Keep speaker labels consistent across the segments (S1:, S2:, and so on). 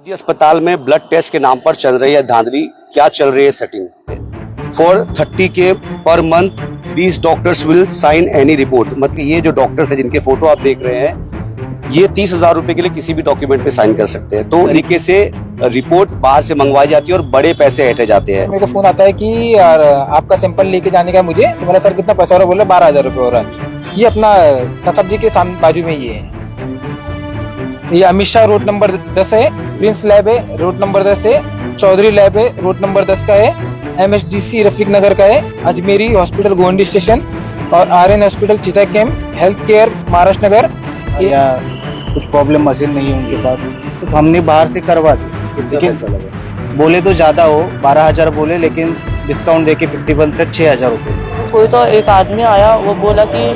S1: शताब्दी अस्पताल में ब्लड टेस्ट के नाम पर चल रही है धांधली। क्या चल रही है setting? For 30K per month these doctors will sign any report. मतलब ये जो डॉक्टर्स है जिनके फोटो आप देख रहे हैं, ये 30,000 रुपए के लिए किसी भी डॉक्यूमेंट पे साइन कर सकते हैं। तो तरीके से रिपोर्ट बाहर से मंगवाई जाती है और बड़े पैसे हटे जाते हैं।
S2: मेरे को फोन आता है कि यार आपका सैंपल लेके जाने का मुझे, तो बोला सर कितना पैसा हो रहा है? बोला 12,000 रुपये हो रहा है। ये अपना शताब्दी के सामने बाजू में ये है। ये अमित शाह रोड नंबर 10 है, प्रिंस लैब है रोड नंबर 10 है, चौधरी लैब है रोड नंबर 10 का है, MSDC रफीक नगर का है, अजमेरी हॉस्पिटल गोंडी स्टेशन और RN हॉस्पिटल चीता कैंप, हेल्थ केयर महाराष्ट्र नगर।
S3: या कुछ प्रॉब्लम मशीन नहीं है उनके पास, तो हमने बाहर से करवा दी। लेकिन बोले तो ज्यादा हो, 12,000 बोले, लेकिन डिस्काउंट देके 50% 6,000 रुपये।
S4: कोई तो एक आदमी आया, वो बोला कि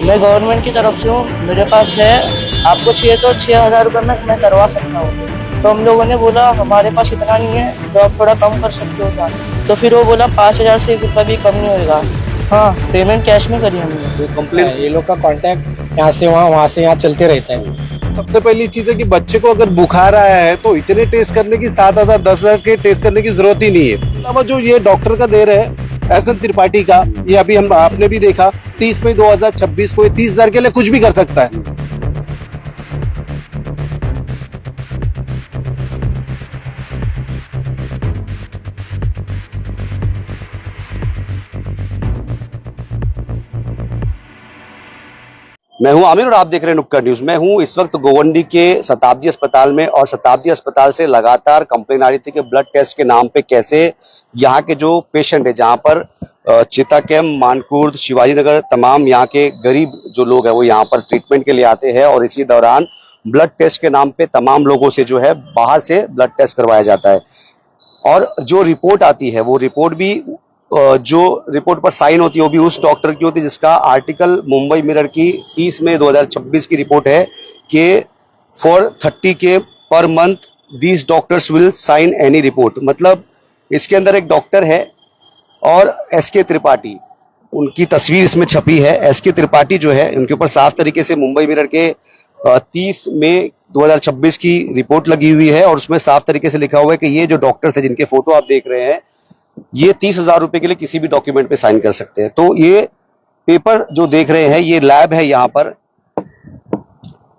S4: मैं गवर्नमेंट की तरफ से हूँ, मेरे पास है, आपको चाहिए तो 6,000 रुपये में मैं करवा सकता हूँ। तो हम लोगों ने बोला हमारे पास इतना नहीं है, तो आप थोड़ा कम कर सकते हो क्या? तो फिर वो बोला 5,000 से 1 रुपया भी कम नहीं होगा। हाँ, पेमेंट कैश में करी हमने।
S2: कंप्लेन ये लोग का कांटेक्ट यहाँ से वहाँ से यहाँ चलते रहता है।
S5: सबसे पहली चीज है कि बच्चे को अगर बुखार आया है तो इतने टेस्ट करने की 7,000 10,000 के टेस्ट करने की जरूरत ही नहीं है। अलावा जो ये डॉक्टर का दे रहे हैं एसएन त्रिपाठी का, ये अभी हम आपने भी देखा 30 मई 2026 को 30,000 के लिए कुछ भी कर सकता है।
S1: मैं हूं आमिर और आप देख रहे हैं नुक्कड़ न्यूज। मैं हूं इस वक्त गोवंडी के शताब्दी अस्पताल में और शताब्दी अस्पताल से लगातार कंप्लेन आ रही थी कि ब्लड टेस्ट के नाम पे कैसे यहाँ के जो पेशेंट है, जहां पर चिता कैंप, मानकुर्द, शिवाजी नगर, तमाम यहाँ के गरीब जो लोग हैं वो यहाँ पर ट्रीटमेंट के लिए आते हैं और इसी दौरान ब्लड टेस्ट के नाम पे तमाम लोगों से जो है बाहर से ब्लड टेस्ट करवाया जाता है। और जो रिपोर्ट आती है वो रिपोर्ट भी जो रिपोर्ट पर साइन होती है वो भी उस डॉक्टर की होती है जिसका आर्टिकल मुंबई मिरर की 30 मई 2026 की रिपोर्ट है कि for 30K per month these doctors will sign any report. मतलब इसके अंदर एक डॉक्टर है और SK त्रिपाठी, उनकी तस्वीर इसमें छपी है। SK त्रिपाठी जो है उनके ऊपर साफ तरीके से मुंबई मिरर के 30 मई 2026 की रिपोर्ट लगी हुई है और उसमें साफ तरीके से लिखा हुआ है कि ये जो डॉक्टर्स है जिनके फोटो आप देख रहे हैं, ये 30,000 रुपए के लिए किसी भी डॉक्यूमेंट पे साइन कर सकते हैं। तो ये पेपर जो देख रहे हैं, ये लैब है यहाँ पर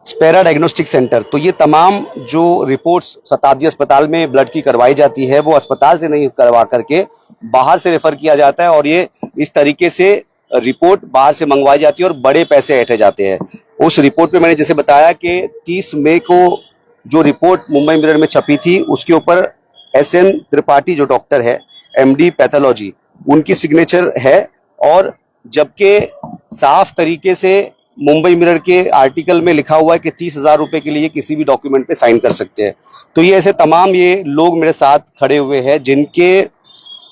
S1: स्पेरा डायग्नोस्टिक सेंटर। तो ये तमाम जो रिपोर्ट्स शताब्दी अस्पताल में ब्लड की करवाई जाती है वो अस्पताल से नहीं करवा करके बाहर से रेफर किया जाता है और ये इस तरीके से रिपोर्ट बाहर से मंगवाई जाती है और बड़े पैसे हटे जाते हैं। उस रिपोर्ट पे मैंने जैसे बताया कि 30 मई को जो रिपोर्ट मुंबई मिरर में छपी थी उसके ऊपर SN त्रिपाठी जो डॉक्टर है, MD पैथोलॉजी, उनकी सिग्नेचर है और जबकि साफ तरीके से मुंबई मिरर के आर्टिकल में लिखा हुआ है कि 30,000 रुपए के लिए किसी भी डॉक्यूमेंट पे साइन कर सकते हैं। तो ये ऐसे तमाम ये लोग मेरे साथ खड़े हुए हैं जिनके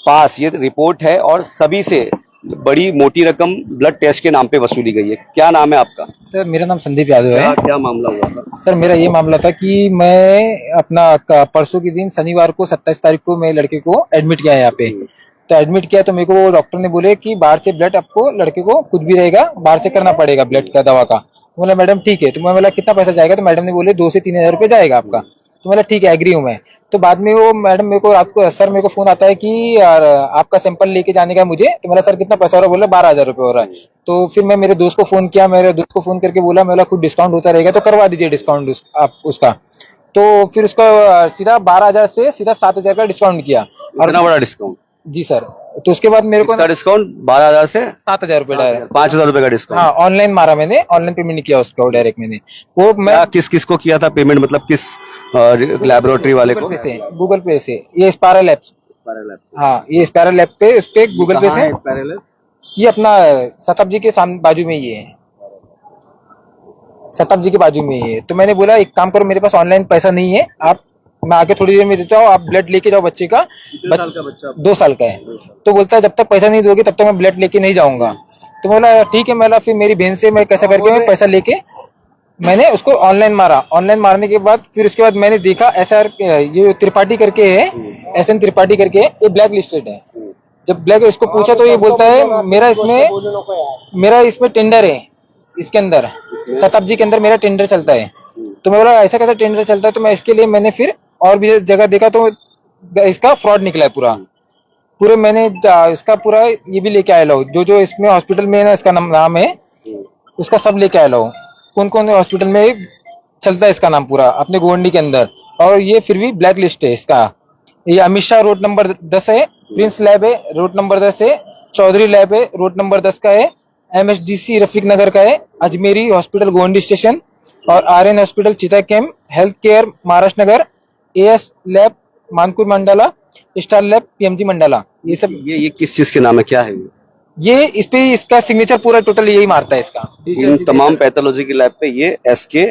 S1: पास ये रिपोर्ट है और सभी से बड़ी मोटी रकम ब्लड टेस्ट के नाम पे वसूली गई है। क्या नाम है आपका?
S2: सर मेरा नाम संदीप यादव है।
S1: क्या मामला हुआ सर?
S2: सर मेरा ये मामला था कि मैं अपना परसों के दिन शनिवार को 27 तारीख को मैं लड़के को एडमिट किया यहाँ पे। तो एडमिट किया तो मेरे को डॉक्टर ने बोले कि बाहर से ब्लड आपको, लड़के को कुछ भी रहेगा बाहर से करना पड़ेगा ब्लड का, दवा का। तो बोला मैडम ठीक है। तो मैं बोला कितना पैसा जाएगा? तो मैडम ने बोले 2 से 3,000 रुपये जाएगा आपका। तो बोला ठीक है, एग्री हूँ मैं। तो बाद में वो मैडम मेरे को रात को सर मेरे को फोन आता है कि यार आपका सैंपल लेके जाने का मुझे, तो बोला सर कितना पैसा हो रहा है? बोला 12,000 रुपये हो रहा है। तो फिर मैं मेरे दोस्त को फोन किया, मेरे दोस्त को फोन करके बोला, मैं बोला कुछ डिस्काउंट होता रहेगा तो करवा दीजिए डिस्काउंट आप उसका। तो फिर उसका सीधा 12,000 से सीधा 7,000 का डिस्काउंट किया। और
S1: इतना बड़ा डिस्काउंट?
S2: जी सर। तो उसके बाद मेरे को
S1: डिस्काउंट 12,000 से
S2: 7,000 रुपये डायरेक्ट,
S1: 5,000 रुपए का डिस्काउंट।
S2: हाँ ऑनलाइन मारा मैंने, ऑनलाइन पेमेंट नहीं किया उसका, डायरेक्ट मैंने वो मैं
S1: किस को किया था पेमेंट? मतलब किस लैबोरेटरी वाले को?
S2: गूगल पे से ये स्पायरल लैब्स, हाँ ये स्पायरल लैब पे उस पे गूगल पे से। ये अपना शताब्दी के सामने बाजू में ये है, शताब्दी के बाजू में ये है। तो मैंने बोला एक काम करो, मेरे पास ऑनलाइन पैसा नहीं है, आप मैं आके थोड़ी देर में देता हूँ, आप ब्लड लेके जाओ बच्चे का। 2 साल का है। तो बोलता है जब तक पैसा नहीं दोगे तब तक मैं ब्लड लेके नहीं जाऊंगा। तो बोला ठीक है। मैं फिर मेरी बहन से मैं कैसा करके मैं पैसा लेके मैंने उसको ऑनलाइन मारा। ऑनलाइन मारने के बाद फिर उसके बाद मैंने देखा SR ये त्रिपाठी करके है, SN त्रिपाठी करके है, ये ब्लैक लिस्टेड है। जब ब्लैक इसको पूछा तो ये बोलता है मेरा इसमें टेंडर है, इसके अंदर शताब्दी के अंदर मेरा टेंडर चलता है। तो मैं बोला ऐसा कैसा टेंडर चलता है? तो मैं इसके लिए मैंने फिर और भी जगह देखा तो इसका फ्रॉड निकला है पूरा। पूरे मैंने इसका पूरा ये भी लेके आया लो, जो जो इसमें हॉस्पिटल में ना इसका नाम है उसका सब लेके आया लो, कौन कौन हॉस्पिटल में चलता है इसका नाम पूरा अपने गोवंडी के अंदर। और ये फिर भी ब्लैक लिस्ट है इसका। ये अमित शाह रोड नंबर 10 है, प्रिंस लैब है रोड नंबर 10 है, चौधरी लैब है रोड नंबर 10 का है, MSDC रफीक नगर का है, अजमेरी हॉस्पिटल गोवंडी स्टेशन और RN hospital Chita camp, health care Maharashtra Nagar, AS lab Mankhurd Mandala, star lab PMG Mandala. ये सब
S1: ये किस चीज के नाम है, क्या है
S2: ये इस पे इसका सिग्नेचर पूरा टोटल यही मारता है इसका।
S1: इन तमाम पैथोलॉजी की लैब पे ये SK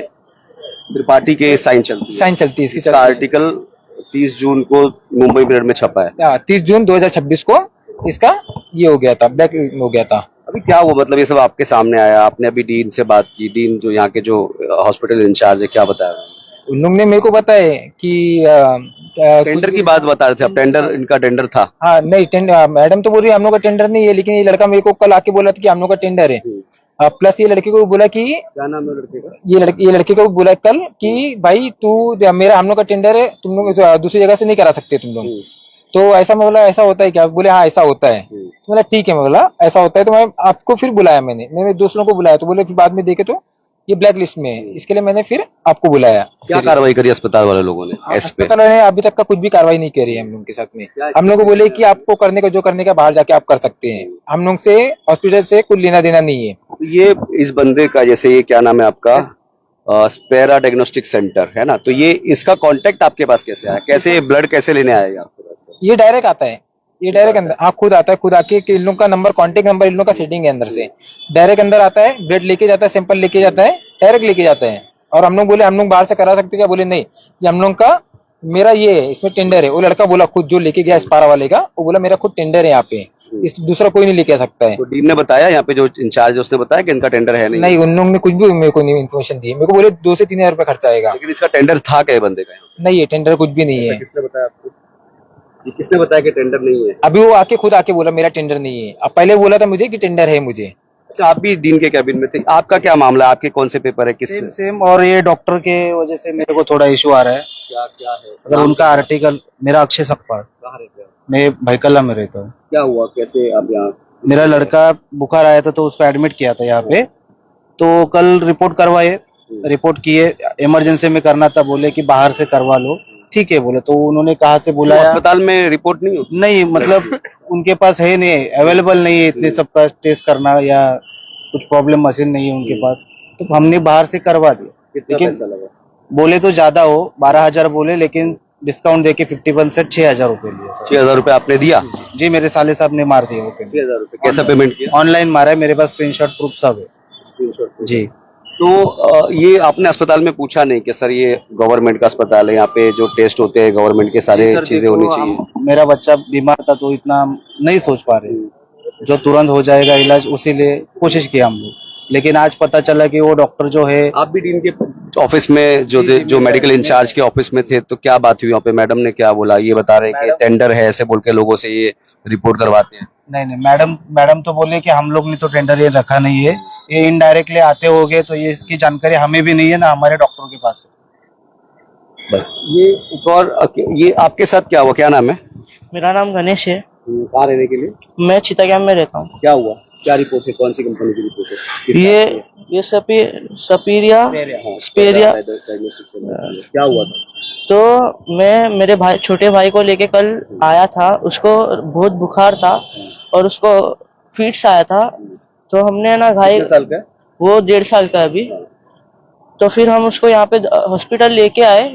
S1: त्रिपाठी के साइन चलती है।
S2: साइन चलती है इसकी।
S1: इसका आर्टिकल 30 जून को मुंबई मिरर में छपा है।
S2: 30 जून 2026 को इसका ये हो गया था, ब्लैक हो गया था।
S1: अभी क्या हुआ, मतलब ये सब आपके सामने आया, आपने अभी डीन से बात की, डीन जो यहाँ के जो हॉस्पिटल इंचार्ज है, क्या बताया
S2: उन लोग ने मेरे को बताया कि
S1: टेंडर की बात बता रहे थे आप? टेंडर, इनका टेंडर था?
S2: हाँ नहीं, मैडम तो बोल रही है हम लोग का टेंडर नहीं है, लेकिन ये लड़का मेरे को कल आके बोला था कि हम लोग का टेंडर है। प्लस ये लड़के को बोला कि
S1: क्या नाम है लड़के का?
S2: ये लड़के को बोला कल कि भाई तू मेरा हम लोग का टेंडर है, तुम लोग दूसरी जगह से नहीं करा सकते तुम लोग। तो ऐसा मैं बोला ऐसा होता है क्या? बोले हाँ ऐसा होता है। तो बोला ठीक है, मैं बोला ऐसा होता है तो मैं आपको फिर बुलाया, मैंने दूसरों को बुलाया, तो बोले फिर बाद में देखे तो ये ब्लैक लिस्ट में है, इसके लिए मैंने फिर आपको बुलाया।
S1: क्या कार्रवाई करी अस्पताल वाले लोगों ने इस पे?
S2: अस्पताल वाले ने अभी तक का कुछ भी कार्रवाई नहीं करी है हम लोग के साथ में। हम लोग को बोले कि आपको करने का जो करने का बाहर जाके आप कर सकते हैं, हम लोग से हॉस्पिटल से कुछ लेना देना नहीं है।
S1: तो ये इस बंदे का, जैसे ये क्या नाम है आपका, स्पेरा डायग्नोस्टिक सेंटर है ना, तो ये इसका कांटेक्ट आपके पास कैसे आया, कैसे ब्लड कैसे लेने आएगा आपके पास?
S2: ये डायरेक्ट आता है, ये डायरेक्ट अंदर, हाँ खुद आता है, खुद आके इन लोग का नंबर कांटेक्ट नंबर इन लोग का सेटिंग है अंदर से, डायरेक्ट अंदर आता है, ब्लड लेके जाता है, सैंपल लेके जाता है, डायरेक्ट लेके जाता है। और हम लोग बोले हम लोग बाहर से करा सकते क्या? बोले नहीं, ये हम लोग का मेरा ये है, इसमें टेंडर है। वो लड़का बोला खुद जो लेके गया स्पारा वाले का, वो बोला मेरा खुद टेंडर है यहाँ पे, इस दूसरा कोई नहीं लेके आ सकता है।
S1: तो डीन ने बताया, यहाँ पे जो इंचार्ज है उसने बताया कि इनका टेंडर है नहीं?
S2: नहीं, उन लोगों ने कुछ भी मेरे को नहीं इन्फॉर्मेशन दी। मेरे को बोले 2 से 3 हजार रुपया खर्चा आएगा।
S1: लेकिन इसका टेंडर था क्या बंदे का?
S2: नहीं है टेंडर, कुछ भी नहीं है।
S1: किसने बताया आपको? ये किसने बताया कि टेंडर नहीं है?
S2: अभी वो आके खुद आके बोला मेरा टेंडर नहीं है। अब पहले बोला था मुझे कि टेंडर है मुझे।
S1: अच्छा, आप भी डीन के कैबिन में थे, आपका क्या मामला है? आपके कौन से पेपर है, किस?
S3: सेम और ये डॉक्टर के वजह से मेरे को थोड़ा इशू आ रहा है।
S1: क्या है?
S3: अगर उनका आर्टिकल, मेरा अक्षय सकपाल,
S1: कहाँ रहते हैं?
S3: मैं भैकला में रहता हूँ।
S1: क्या हुआ, कैसे आप यहाँ?
S3: मेरा लड़का बुखार आया था तो उसको एडमिट किया था यहाँ पे, तो कल रिपोर्ट करवाए, रिपोर्ट किए, इमरजेंसी में करना था, बोले कि बाहर से करवा लो। ठीक है बोले, तो उन्होंने कहा से बुलाया।
S1: अस्पताल में रिपोर्ट नहीं होती?
S3: नहीं, मतलब उनके पास है नहीं, अवेलेबल नहीं है इतने सब का टेस्ट करना, या कुछ प्रॉब्लम मशीन नहीं है उनके पास, तो हमने बाहर से करवा दिया।
S1: कितना पैसा लगा?
S3: बोले तो ज्यादा हो, 12,000 बोले, लेकिन डिस्काउंट देके 50% 6,000 रुपए लिए सर।
S1: 6,000 रुपए आपने दिया?
S3: जी, मेरे साले साहब ने मार दिया वो पेमेंट।
S1: 6,000 रुपए कैसा पेमेंट किया?
S3: ऑनलाइन मारा है, मेरे पास स्क्रीनशॉट प्रूफ सब है।
S1: स्क्रीनशॉट?
S3: जी।
S1: तो ये आपने अस्पताल में पूछा नहीं कि सर ये गवर्नमेंट का अस्पताल है, यहाँ पे जो टेस्ट होते हैं गवर्नमेंट के सारे
S3: सर,
S1: चीजें
S3: देखो,
S1: होनी चाहिए।
S3: मेरा बच्चा बीमार था तो इतना नहीं सोच पा रहे, जो तुरंत हो जाएगा इलाज, उसी लिए कोशिश किया हम लोग। लेकिन आज पता चला कि वो डॉक्टर जो है,
S1: आप भी डीन के ऑफिस में जो मेडिकल इंचार्ज के ऑफिस में थे, तो क्या बात हुई वहाँ पे? मैडम ने क्या बोला? ये बता रहे कि टेंडर है ऐसे बोल के लोगों से ये रिपोर्ट करवाते हैं।
S3: नहीं, मैडम तो बोले कि हम लोग ने तो टेंडर ये रखा नहीं है, ये इनडायरेक्टली आते होंगे, तो ये इसकी जानकारी हमें भी नहीं है ना हमारे डॉक्टरों के पास है। बस
S1: ये एक और, ये आपके साथ क्या हुआ, क्या नाम है?
S4: मेरा नाम गणेश है,
S1: कहाँ रहने के लिए?
S4: मैं चितागांव में रहता हूँ।
S1: क्या हुआ, क्या रिपोर्ट है, कौन सी कंपनी की रिपोर्ट है?
S4: ये सपीरिया स्पेरिया।
S1: क्या हुआ था?
S4: तो मैं मेरे भाई, छोटे भाई को लेके कल आया था, उसको बहुत बुखार था और उसको फीट्स आया था, तो हमने ना
S1: कितने साल का है?
S4: वो 1.5 साल का है अभी। तो फिर हम उसको यहाँ पे हॉस्पिटल लेके आए,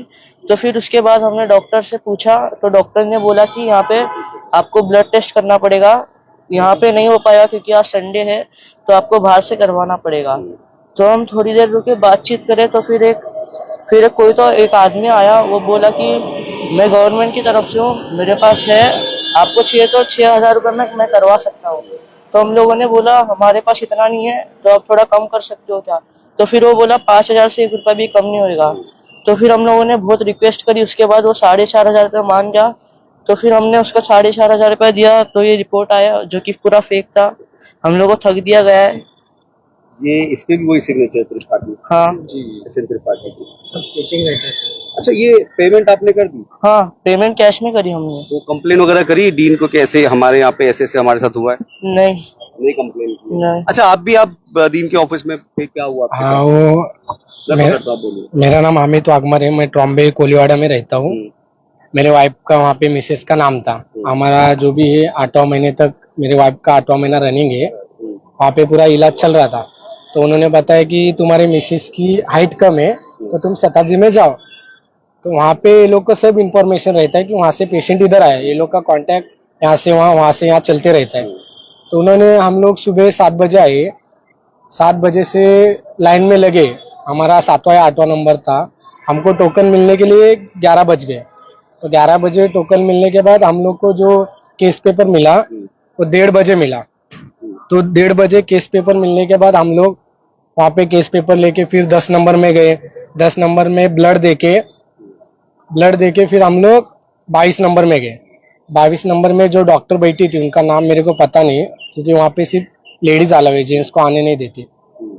S4: तो फिर उसके बाद हमने डॉक्टर से पूछा, तो डॉक्टर ने बोला कि यहाँ पे आपको ब्लड टेस्ट करना पड़ेगा, यहाँ पे नहीं हो पाएगा क्योंकि आज संडे है, तो आपको बाहर से करवाना पड़ेगा। तो हम थोड़ी देर रुके, बातचीत करें, तो फिर एक आदमी आया, वो बोला कि मैं गवर्नमेंट की तरफ से हूँ, मेरे पास है, आपको चाहिए तो 6,000 रुपये में मैं करवा सकता हूँ। तो हम लोगों ने बोला हमारे पास इतना नहीं है, तो आप थोड़ा कम कर सकते हो क्या? तो फिर वो बोला 5,000 से 1 रुपया भी कम नहीं होगा। तो फिर हम लोगों ने बहुत रिक्वेस्ट करी, उसके बाद वो 4,500 रुपये मान गया। तो फिर हमने उसको 4,500 रुपये दिया, तो ये रिपोर्ट आया जो कि पूरा फेक था, हम लोग को ठग दिया गया है।
S1: ये इस पे भी वही सिग्नेचर त्रिपाठी?
S4: हाँ
S1: जी, त्रिपाठी की सब सेटिंग रहता है। अच्छा, ये पेमेंट आपने कर दी?
S4: हाँ, पेमेंट कैश में करी हमने।
S1: तो कंप्लेन वगैरह करी डीन को, कैसे हमारे यहाँ पे ऐसे हमारे साथ हुआ है?
S4: नहीं
S1: नहीं कंप्लेन की।
S4: नहीं।
S1: अच्छा, आप डीन के ऑफिस में थे, क्या हुआ आपके
S2: हाँ,
S1: साथ?
S2: वो
S1: मैं
S2: मेरा,
S1: पकड़ता हूँ, बोलिए।
S2: मेरा नाम हामिद वागमर है। मैं ट्रॉम्बे कोलीवाड़ा में रहता हूँ। मेरे वाइफ का वहाँ पे मिसेस का नाम था। हमारा जो भी है 8वां महीने तक मेरे वाइफ का 8वां महीना रनिंग है। वहाँ पे पूरा इलाज चल रहा था। तो उन्होंने बताया कि तुम्हारे मिसेस की हाइट कम है, तो तुम शताब्दी में जाओ। तो वहाँ पे ये लोग को सब इंफॉर्मेशन रहता है कि वहाँ से पेशेंट इधर आया, ये लोग का कांटेक्ट यहाँ से वहाँ से यहाँ चलते रहता है। तो उन्होंने, हम लोग सुबह 7 बजे आए, 7 बजे से लाइन में लगे। हमारा 7वां या 8वां नंबर था। हमको टोकन मिलने के लिए 11 बज गए। तो 11 बजे टोकन मिलने के बाद हम लोग को जो केस पेपर मिला वो 1:30 बजे मिला। तो 1:30 बजे केस पेपर मिलने के बाद हम लोग वहाँ पे केस पेपर लेके फिर 10 नंबर में गए। 10 नंबर में ब्लड देके फिर हम लोग 22 नंबर में गए। 22 नंबर में जो डॉक्टर बैठी थी, उनका नाम मेरे को पता नहीं है, क्योंकि वहाँ पे सिर्फ लेडीज अलाउ है, जेंट्स को आने नहीं देती।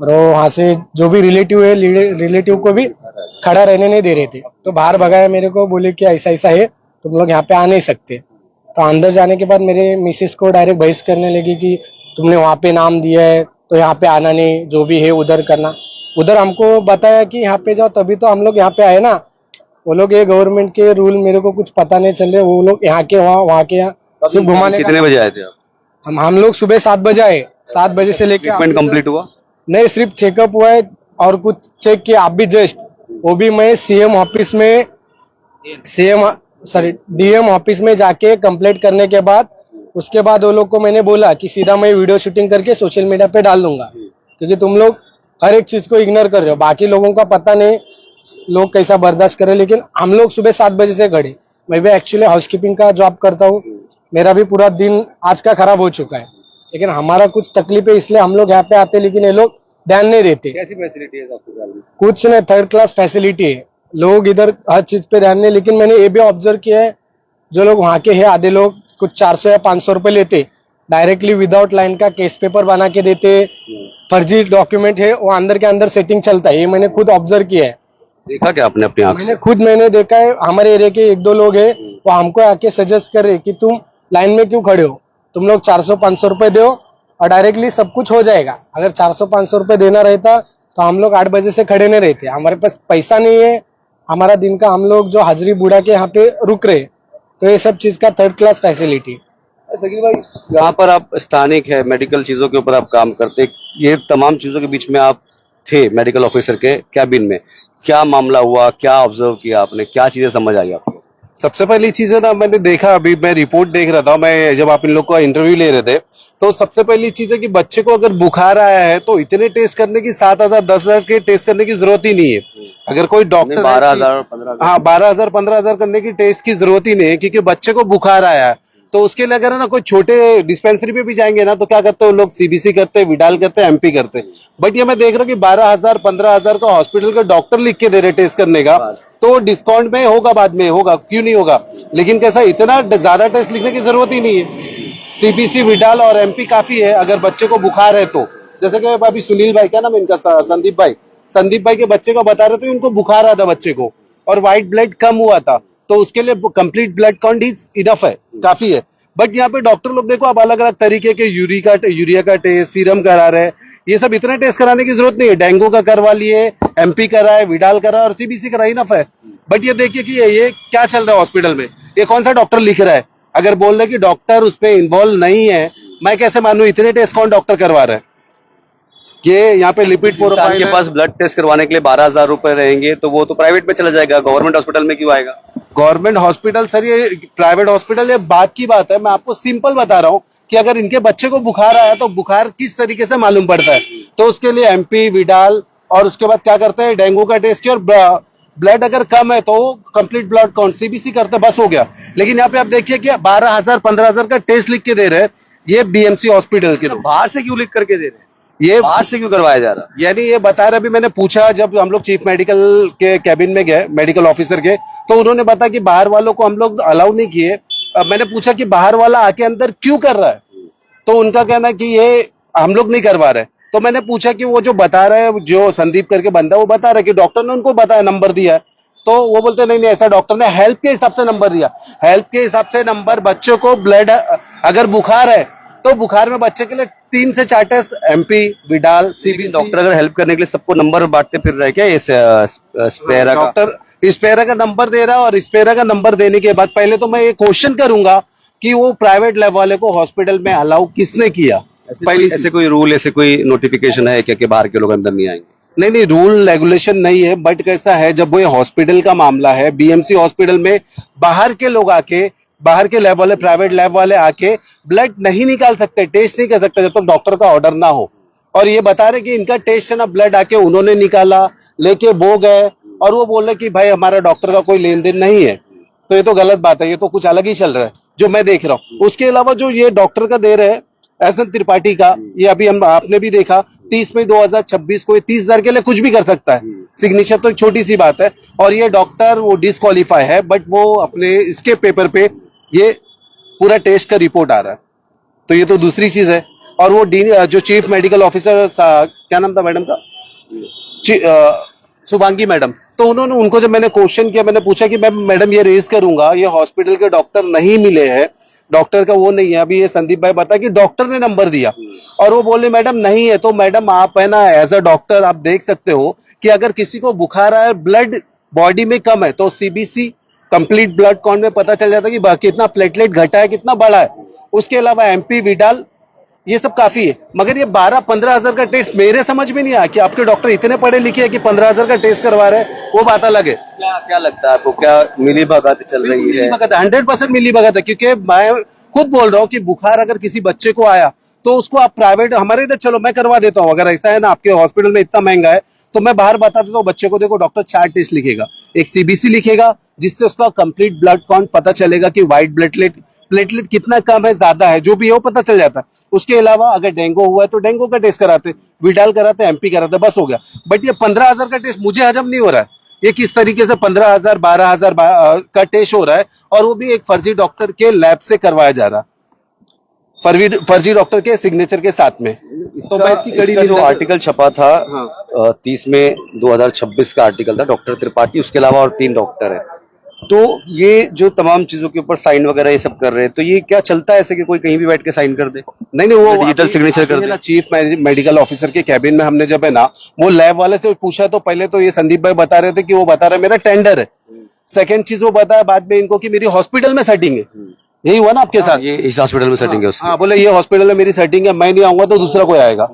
S2: और वो वहाँ से जो भी रिलेटिव है, रिलेटिव को भी खड़ा रहने नहीं दे रहे थे। तो बाहर भगाया मेरे को, बोले कि ऐसा ऐसा है, तुम लोग यहाँ पे आ नहीं सकते। तो अंदर जाने के बाद मेरे मिसेस को डायरेक्ट बहस करने लगी कि तुमने वहाँ पे नाम दिया है तो यहाँ पे आना नहीं, जो भी है उधर करना। उधर हमको बताया कि यहाँ पे जाओ, तभी तो हम लोग यहाँ पे आए ना। वो लोग ये गवर्नमेंट के रूल मेरे को कुछ पता नहीं चल रहे। वो लोग यहाँ के वहाँ के यहाँ सिर्फ घुमाने
S1: कितने बजे आए थे आप?
S2: हम लोग सुबह 7 बजे आए। 7 बजे से लेके
S1: ट्रीटमेंट कंप्लीट हुआ?
S2: नहीं, सिर्फ चेकअप हुआ है और कुछ चेक किया आप भी जस्ट। वो भी मैं डीएम ऑफिस में जाके कंप्लीट करने के बाद, उसके बाद वो लोग को मैंने बोला कि सीधा मैं वीडियो शूटिंग करके सोशल मीडिया पे डाल दूंगा, क्योंकि तुम लोग हर एक चीज को इग्नोर कर रहे हो। बाकी लोगों का पता नहीं लोग कैसा बर्दाश्त करे, लेकिन हम लोग सुबह 7 बजे से खड़े। मैं भी एक्चुअली हाउसकीपिंग का जॉब करता हूँ। मेरा भी पूरा दिन आज का खराब हो चुका है, लेकिन हमारा कुछ तकलीफ है, इसलिए हम लोग यहाँ पे आते, लेकिन ये लोग ध्यान नहीं देते।
S1: कैसी फैसिलिटी है अस्पताल में?
S2: कुछ नहीं, 3rd क्लास फैसिलिटी है। लोग इधर हर चीज पे ध्यान नहीं। लेकिन मैंने ये भी ऑब्जर्व किया है, जो लोग वहाँ के हैं, आधे लोग कुछ 400 या 500 रुपए लेते, डायरेक्टली विदाउट लाइन का केस पेपर बना के देते। फर्जी डॉक्यूमेंट है, वो अंदर के अंदर सेटिंग चलता है। ये मैंने खुद ऑब्जर्व किया है।
S1: देखा क्या आपने अपनी आंख से?
S2: मैंने देखा है। हमारे एरिया के 1-2 लोग हैं, वो हमको आके सजेस्ट कर रहे कि तुम लाइन में क्यों खड़े हो, तुम लोग 400-500 रुपए दो और डायरेक्टली सब कुछ हो जाएगा। अगर 400-500 रुपए देना रहता तो हम लोग 8 बजे से खड़े नहीं रहते। हमारे पास पैसा नहीं है, हमारा दिन का हम लोग जो हाजिरी बुढ़ा के यहाँ पे रुक रहे। तो ये सब चीज का 3rd क्लास फैसिलिटी।
S1: सकील भाई, यहाँ पर आप स्थानिक है, मेडिकल चीजों के ऊपर आप काम करते, ये तमाम चीजों के बीच में आप थे मेडिकल ऑफिसर के कैबिन में, क्या मामला हुआ, क्या ऑब्जर्व किया आपने, क्या चीजें समझ आई आपको?
S5: सबसे पहली चीज है ना, मैंने देखा, अभी मैं रिपोर्ट देख रहा था, मैं जब आप इन लोग का इंटरव्यू ले रहे थे, तो सबसे पहली चीज है कि बच्चे को अगर बुखार आया है तो इतने टेस्ट करने की 7,000 10,000 के टेस्ट करने की जरूरत ही नहीं है। अगर कोई डॉक्टर
S1: 12,000 15,000,
S5: हाँ 12,000 15,000 करने की टेस्ट की जरूरत ही नहीं है, क्योंकि बच्चे को बुखार आया है। तो उसके लिए अगर है ना कोई छोटे डिस्पेंसरी पे भी जाएंगे ना, तो क्या करते हैं लोग, सीबीसी करते हैं, विडाल करते हैं, एमपी करते हैं। बट ये मैं देख रहा हूँ कि 12,000 15,000 का हॉस्पिटल का डॉक्टर लिख के दे रहे टेस्ट करने का, तो डिस्काउंट में होगा, बाद में होगा, क्यों नहीं होगा। लेकिन कैसा, इतना ज्यादा टेस्ट लिखने की जरूरत ही नहीं है। सीबीसी, विडाल और एमपी काफी है अगर बच्चे को बुखार है तो। जैसे कि अभी सुनील भाई, क्या नाम है इनका, संदीप भाई के बच्चे को बता रहे थे, उनको बुखार आया था बच्चे को, और व्हाइट ब्लड कम हुआ था, तो उसके लिए कंप्लीट ब्लड काउंट ही इनफ है, काफी है। बट यहाँ पे डॉक्टर लोग देखो, अब अलग अलग तरीके के यूरिया का टेस्ट, सीरम करा रहे हैं। ये सब इतना टेस्ट कराने की जरूरत नहीं है। डेंगू का करवा लिए, एमपी कराए, विडाल करा और सीबीसी कराई, इनफ है। बट ये देखिए कि ये क्या चल रहा है हॉस्पिटल में, ये कौन सा डॉक्टर लिख रहा है। अगर बोल रहे कि डॉक्टर उस पर इन्वॉल्व नहीं है, मैं कैसे मानू इतने टेस्ट कौन डॉक्टर करवा रहा है। ये यहाँ पे लिपिड प्रोफाइल
S1: के पास ब्लड टेस्ट करवाने के लिए 12,000 रुपए रहेंगे, तो वो तो प्राइवेट में चला जाएगा, गवर्नमेंट हॉस्पिटल में क्यों आएगा?
S5: गवर्नमेंट हॉस्पिटल सर, ये प्राइवेट हॉस्पिटल, ये बात की बात है। मैं आपको सिंपल बता रहा हूँ कि अगर इनके बच्चे को बुखार आया तो बुखार किस तरीके से मालूम पड़ता है, तो उसके लिए एमपी, विडाल और उसके बाद क्या करते हैं, डेंगू का टेस्ट, और ब्लड अगर कम है तो कंप्लीट ब्लड काउंट सीबीसी करते, बस हो गया। लेकिन यहाँ पे आप देखिए कि 12,000 15,000 का टेस्ट लिख के दे रहे हैं ये बीएमसी हॉस्पिटल के लोग।
S1: बाहर से क्यों लिख करके दे रहे हैं?
S5: ये
S1: बाहर से क्यों करवाया जा रहा?
S5: यानी ये बता रहे, अभी मैंने पूछा जब हम लोग चीफ मेडिकल के कैबिन में गए, मेडिकल ऑफिसर के, तो उन्होंने बताया कि बाहर वालों को हम लोग अलाउ नहीं किए। मैंने पूछा कि बाहर वाला आके अंदर क्यों कर रहा है, तो उनका कहना है कि ये हम लोग नहीं करवा रहे। तो मैंने पूछा कि वो जो बता रहा है, जो संदीप करके बंदा, वो बता रहा है कि डॉक्टर ने उनको बताया, नंबर दिया है। तो वो बोलते नहीं नहीं, ऐसा डॉक्टर ने हेल्प के हिसाब से नंबर दिया, हेल्प के हिसाब से नंबर, बच्चों को ब्लड अगर बुखार है तो बुखार में बच्चे के लिए 3 से 4 test, MP, Widal, CBC.
S1: Doctor अगर हेल्प करने के लिए सबको नंबर बांटते फिर रहे क्या इस स्पेरा का?
S5: डॉक्टर स्पेरा का नंबर दे रहा है, और स्पेरा का नंबर देने के बाद पहले तो मैं ये क्वेश्चन करूंगा कि वो प्राइवेट लैब वाले को हॉस्पिटल में अलाउ किसने किया।
S1: ऐसे कोई रूल, ऐसे कोई नोटिफिकेशन है क्या कि बाहर के लोग अंदर नहीं आएंगे?
S5: नहीं नहीं, रूल रेगुलेशन नहीं है, बट कैसा है, जब वो हॉस्पिटल का मामला है, बीएमसी हॉस्पिटल में बाहर के लोग आके, बाहर के लैब वाले, प्राइवेट लैब वाले आके ब्लड नहीं निकाल सकते, टेस्ट नहीं कर सकते जब तक डॉक्टर का ऑर्डर ना हो। और ये बता रहे कि इनका टेस्ट है ना, ब्लड आके उन्होंने निकाला, लेके वो गए, और वो बोल रहे कि भाई हमारा डॉक्टर का कोई लेन देन नहीं है। तो ये तो गलत बात है, ये तो कुछ अलग ही चल रहा है जो मैं देख रहा हूँ। उसके अलावा जो ये डॉक्टर का दे रहे हैं एसएन त्रिपाठी का, ये अभी हम आपने भी देखा 30 मई 2026 को 30,000 के लिए कुछ भी कर सकता है, सिग्नेचर तो एक छोटी सी बात है। और ये डॉक्टर वो डिस्क्वालीफाई है, बट वो अपने इसके पेपर पे ये पूरा टेस्ट का रिपोर्ट आ रहा है, तो ये तो दूसरी चीज है। और वो जो चीफ मेडिकल ऑफिसर, क्या नाम था मैडम का, शुभांगी मैडम, तो उन्होंने, उनको जब मैंने क्वेश्चन किया, मैंने पूछा कि मैडम ये रेज करूंगा, ये हॉस्पिटल के डॉक्टर नहीं मिले हैं, डॉक्टर का वो नहीं है। अभी ये संदीप भाई बता कि डॉक्टर ने नंबर दिया, और वो बोले मैडम नहीं है। तो मैडम आप है ना, एज अ डॉक्टर आप देख सकते हो कि अगर किसी को बुखार आया, ब्लड बॉडी में कम है, तो सीबीसी कंप्लीट ब्लड काउंट में पता चल जाता है कि कितना प्लेटलेट घटा है, कितना बढ़ा है। उसके अलावा एमपी, विडाल, ये सब काफी है। मगर ये 12-15 हजार का टेस्ट मेरे समझ में नहीं आया कि आपके डॉक्टर इतने पढ़े लिखे हैं कि 15 हजार का टेस्ट करवा रहे हैं, वो बात अलग है।
S1: क्या लगता है आपको, क्या मिली भगत चल रही है?
S5: 100% मिली भगत है, क्योंकि मैं खुद बोल रहा हूँ कि बुखार अगर किसी बच्चे को आया तो उसको आप प्राइवेट, हमारे इधर चलो मैं करवा देता हूँ, अगर ऐसा है ना आपके हॉस्पिटल में इतना महंगा है तो मैं बाहर बता देता हूँ बच्चे को, देखो डॉक्टर 4 टेस्ट लिखेगा, एक सीबीसी लिखेगा जिससे उसका कंप्लीट ब्लड काउंट पता चलेगा कि व्हाइट प्लेटलेट कितना कम है, ज्यादा है, जो भी है वो पता चल जाता है। उसके अलावा अगर डेंगू हुआ है तो डेंगू का टेस्ट कराते, विडाल कराते, एमपी कराते, बस हो गया। बट ये 15,000 का टेस्ट मुझे हजम नहीं हो रहा है, ये किस तरीके से 15,000 12,000 का टेस्ट हो रहा है, और वो भी एक फर्जी डॉक्टर के लैब से करवाया जा रहा है, फर्जी डॉक्टर के सिग्नेचर के साथ में। तो मैं इसकी
S1: इसका जो आर्टिकल छपा था 30 मई 2026 का आर्टिकल था, डॉक्टर त्रिपाठी, उसके अलावा और 3 डॉक्टर है, तो ये जो तमाम चीजों के ऊपर साइन वगैरह ये सब कर रहे हैं, तो ये क्या चलता है ऐसे कि कोई कहीं भी बैठ के साइन कर दे?
S5: नहीं नहीं, वो
S1: डिजिटल सिग्नेचर कर दे।
S5: चीफ मेडिकल ऑफिसर के कैबिन में हमने जब है ना वो लैब वाले से पूछा, तो पहले तो ये संदीप भाई बता रहे थे कि वो बता रहा है मेरा टेंडर है। सेकंड चीज वो बताया बाद में इनको कि मेरी हॉस्पिटल में सेटिंग है, यही हुआ ना आपके साथ?
S1: ये इस हॉस्पिटल में सेटिंग है उसकी।
S5: हाँ, बोले ये हॉस्पिटल में मेरी सेटिंग है, मैं नहीं आऊंगा तो दूसरा कोई आएगा।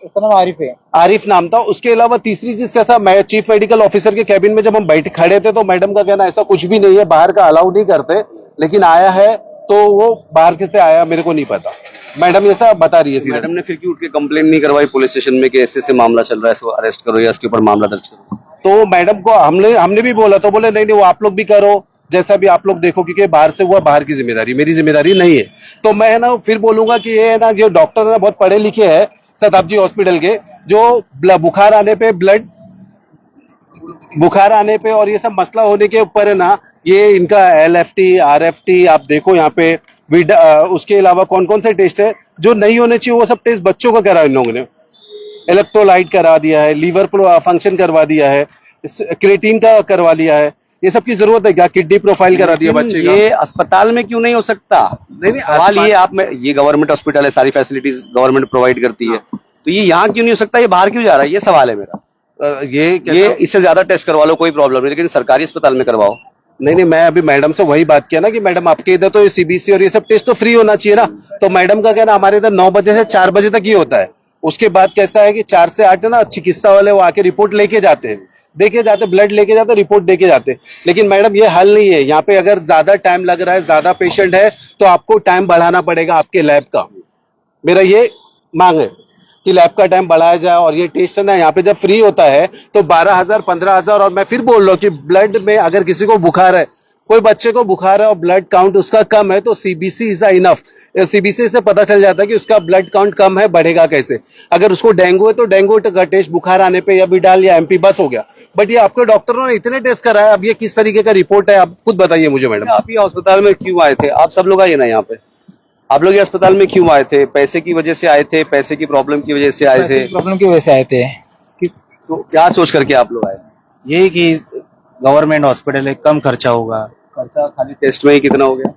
S2: उसका नाम आरिफ है,
S5: आरिफ नाम था। उसके अलावा तीसरी चीज कैसा, मैं चीफ मेडिकल ऑफिसर के कैबिन में जब हम बैठ खड़े थे तो मैडम का कहना ऐसा कुछ भी नहीं है, बाहर का अलाउ नहीं करते, लेकिन आया है तो वो बाहर से आया मेरे को नहीं पता, मैडम ऐसा बता रही है।
S1: मैडम ने फिर क्यों उठ के कंप्लेंट नहीं करवाई पुलिस स्टेशन में कि ऐसे मामला चल रहा है, इसको अरेस्ट करो या इसके ऊपर मामला दर्ज करो?
S5: तो मैडम को हमने भी बोला, तो बोले नहीं नहीं, वो आप लोग भी करो, जैसा भी आप लोग देखो, क्योंकि बाहर से हुआ, बाहर की जिम्मेदारी, मेरी जिम्मेदारी नहीं है। तो मैं है ना फिर बोलूंगा कि ये है ना, जो डॉक्टर है बहुत पढ़े लिखे हैं शताब्दी हॉस्पिटल के, जो बुखार आने पे और ये सब मसला होने के ऊपर है ना, ये इनका LFT RFT आप देखो यहाँ पे, उसके अलावा कौन कौन से टेस्ट है जो नहीं होने चाहिए, वो सब टेस्ट बच्चों का करा इन लोगों ने, इलेक्ट्रोलाइट करा दिया है, लीवर फंक्शन करवा दिया है, क्रेटीन का करवा लिया है, ये सब की जरूरत है क्या? किडनी प्रोफाइल करा दिया बच्चे का।
S1: ये अस्पताल में क्यों नहीं हो सकता?
S5: नहीं,
S1: सवाल ये, आप में ये गवर्नमेंट हॉस्पिटल है, सारी फैसिलिटीज गवर्नमेंट प्रोवाइड करती है, तो ये यहाँ क्यों नहीं हो सकता, ये बाहर क्यों जा रहा है, ये सवाल है मेरा। ये इससे ज्यादा टेस्ट करवा लो, कोई प्रॉब्लम नहीं, लेकिन सरकारी अस्पताल में करवाओ।
S5: नहीं, मैं अभी मैडम से वही बात किया ना कि मैडम आपके इधर तो ये सीबीसी और ये सब टेस्ट तो फ्री होना चाहिए ना। तो मैडम का कहना हमारे इधर 9 बजे से 4 बजे तक ही होता है, उसके बाद कैसा है कि 4 से 8 ना चिकित्सा वाले वो आके रिपोर्ट लेके जाते हैं, ब्लड लेके जाते, रिपोर्ट देके जाते। लेकिन मैडम ये हल नहीं है, यहाँ पे अगर ज्यादा टाइम लग रहा है, ज्यादा पेशेंट है, तो आपको टाइम बढ़ाना पड़ेगा आपके लैब का। मेरा ये मांग है कि लैब का टाइम बढ़ाया जाए, और ये टेस्ट है ना यहाँ पे जब फ्री होता है तो 12,000 15,000। और मैं फिर बोल रहा हूँ कि ब्लड में अगर किसी को बुखार है, कोई बच्चे को बुखार है और ब्लड काउंट उसका कम है, तो सीबीसी इज इनफ। सीबीसी से पता चल जाता है कि उसका ब्लड काउंट कम है, बढ़ेगा कैसे। अगर उसको डेंगू है तो डेंगू का टेस्ट बुखार आने पे या विडाल या एमपी बस हो गया। बट ये आपके डॉक्टरों ने इतने टेस्ट कराया, अब ये किस तरीके का रिपोर्ट है, आप खुद बताइए मुझे मैडम।
S1: आप ये अस्पताल में क्यों आए थे? आप सब लोग आइए ना यहाँ पे, आप लोग ये अस्पताल में क्यों आए थे? पैसे की वजह से आए थे, पैसे की प्रॉब्लम की वजह से आए थे?
S2: प्रॉब्लम की वजह से आए थे।
S1: तो क्या सोच करके आप लोग आए?
S3: यही कि गवर्नमेंट हॉस्पिटल है, कम खर्चा होगा।
S1: खर्चा खाली टेस्ट में ही कितना हो गया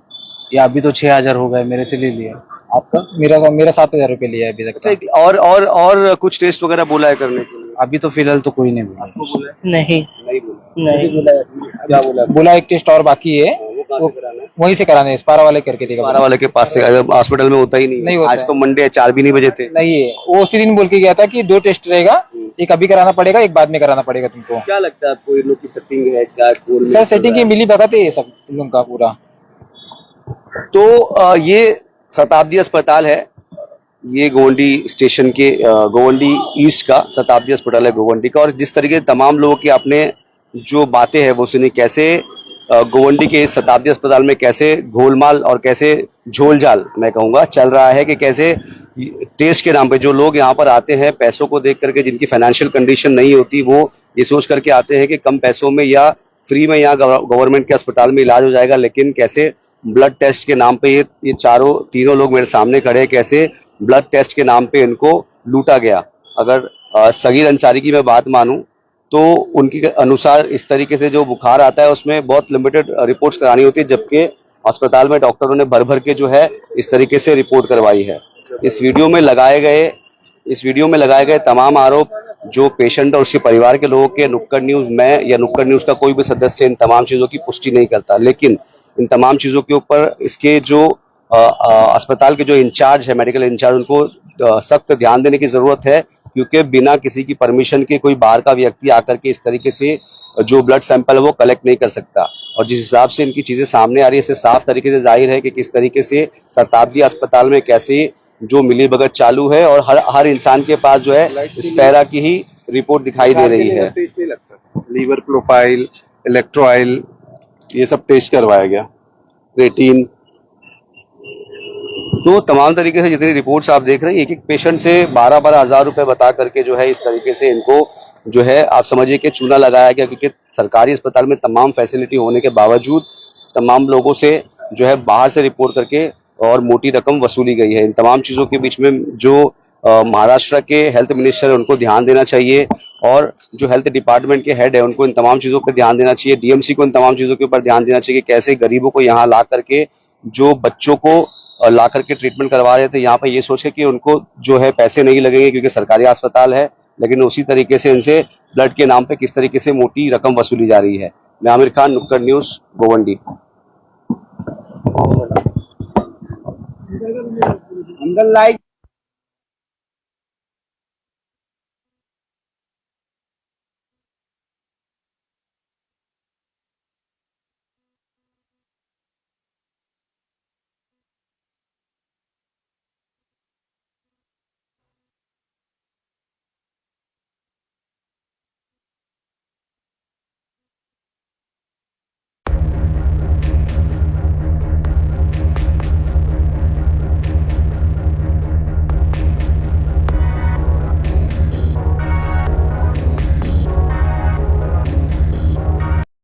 S3: या अभी तो 6,000 हो गए, मेरे से ले लिए।
S1: आपका?
S2: मेरा 7,000 रुपये लिया है अभी तक
S1: अच्छा
S2: का।
S1: और कुछ टेस्ट वगैरह बोला है करने के लिए?
S3: अभी तो फिलहाल तो कोई नहीं बोला।
S1: आपको बोला है?
S4: नहीं
S1: नहीं बोला।
S4: नहीं
S1: क्या बोला है?
S2: बोला एक टेस्ट और बाकी है,
S1: वो कहाँ से कराना है?
S2: वहीं से कराने, स्पारा वाले करके देगा।
S1: हमारा वाले के पास से हॉस्पिटल में होता ही नहीं
S2: नहीं
S1: है।
S2: होता
S1: आज
S2: है।
S1: तो मंडे है, 4 भी नहीं बजे थे।
S2: नहीं है, वो उसी दिन बोल के गया था कि 2 टेस्ट रहेगा, एक अभी कराना पड़ेगा, एक बाद में कराना पड़ेगा तुमको।
S1: क्या लगता है आपको इन लोग की सेटिंग है क्या?
S2: सर सेटिंग की मिली भगत है ये सब इन लोगों का पूरा।
S1: तो ये शताब्दी अस्पताल है, ये गोवंडी स्टेशन के गोवंडी ईस्ट का शताब्दी अस्पताल है गोवंडी का। और जिस तरीके से तमाम लोगों की आपने जो बातें हैं वो सुनी, कैसे गोवंडी के इस शताब्दी अस्पताल में कैसे घोलमाल और कैसे झोलझाल मैं कहूँगा चल रहा है, कि कैसे टेस्ट के नाम पे जो लोग यहाँ पर आते हैं पैसों को देख करके, जिनकी फाइनेंशियल कंडीशन नहीं होती, वो ये सोच करके आते हैं कि कम पैसों में या फ्री में यहाँ गवर्नमेंट के अस्पताल में इलाज हो जाएगा। लेकिन कैसे ब्लड टेस्ट के नाम पे ये तीनों लोग मेरे सामने खड़े हैं, कैसे ब्लड टेस्ट के नाम पे इनको लूटा गया। अगर सगीर अंसारी की मैं बात मानूं तो उनके अनुसार इस तरीके से जो बुखार आता है उसमें बहुत लिमिटेड रिपोर्ट्स करानी होती है, जबकि अस्पताल में डॉक्टरों ने भर भर के जो है इस तरीके से रिपोर्ट करवाई है। इस वीडियो में लगाए गए तमाम आरोप जो पेशेंट और उसके परिवार के लोगों के, नुक्कड़ न्यूज में या नुक्कड़ न्यूज का कोई भी सदस्य इन तमाम चीजों की पुष्टि नहीं करता। लेकिन इन तमाम चीजों के ऊपर इसके जो अस्पताल के जो इंचार्ज है, मेडिकल इंचार्ज, उनको सख्त ध्यान देने की जरूरत है, क्योंकि बिना किसी की परमिशन के कोई बाहर का व्यक्ति आकर के इस तरीके से जो ब्लड सैंपल है वो कलेक्ट नहीं कर सकता। और जिस हिसाब से इनकी चीजें सामने आ रही है, इससे साफ तरीके से जाहिर है कि किस तरीके से शताब्दी अस्पताल में कैसे जो मिलीभगत चालू है और हर इंसान के पास जो है स्पैरा की ही रिपोर्ट दिखाई दे रही है।
S5: लीवर प्रोफाइल, इलेक्ट्रोआइल, ये सब टेस्ट करवाया गया, क्रेटीन।
S1: तो तमाम तरीके से जितनी रिपोर्ट्स आप देख रहे हैं, एक एक पेशेंट से 12-12 हजार रुपए बता करके जो है इस तरीके से इनको जो है आप समझिए कि चूना लगाया गया, क्योंकि सरकारी अस्पताल में तमाम फैसिलिटी होने के बावजूद तमाम लोगों से जो है बाहर से रिपोर्ट करके और मोटी रकम वसूली गई है। इन तमाम चीजों के बीच में जो महाराष्ट्र के हेल्थ मिनिस्टर है उनको ध्यान देना चाहिए, और जो हेल्थ डिपार्टमेंट के हेड है उनको इन तमाम चीजों पर ध्यान देना चाहिए। डीएमसी को इन तमाम चीजों के ऊपर ध्यान देना चाहिए कि कैसे गरीबों को यहाँ ला करके, जो बच्चों को ला करके ट्रीटमेंट करवा रहे थे यहाँ पे, ये सोच के कि उनको जो है पैसे नहीं लगेंगे क्योंकि सरकारी अस्पताल है, लेकिन उसी तरीके से इनसे ब्लड के नाम पे किस तरीके से मोटी रकम वसूली जा रही है। मैं आमिर खान, नुक्कड़ न्यूज, गोवंडी।
S6: अंदर लाइट